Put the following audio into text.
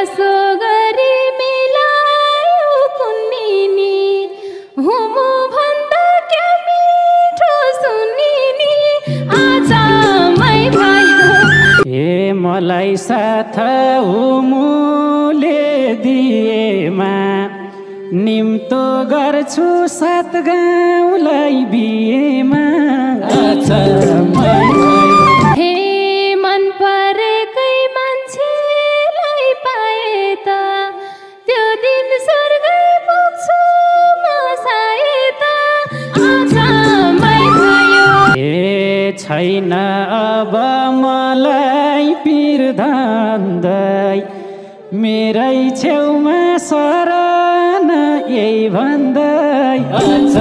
गुनासो गरी मिलायो कुन्नी हुमु भन्दा क्या मिठो सुनिनी आज मै भयो ए मलाई साथ हुमुले दिएमा निम्तो गर्छु सात गाउँलाई बिहेमा आज मै भयो हे मन परेकै मान्छेलाई पाए त त्यो दिन स्वर्गै पुग्छु म सायद आज मै भयो ए छैन अब मलाई पिर धान्दै मेरै छेउमा सरन यही भन्दै आज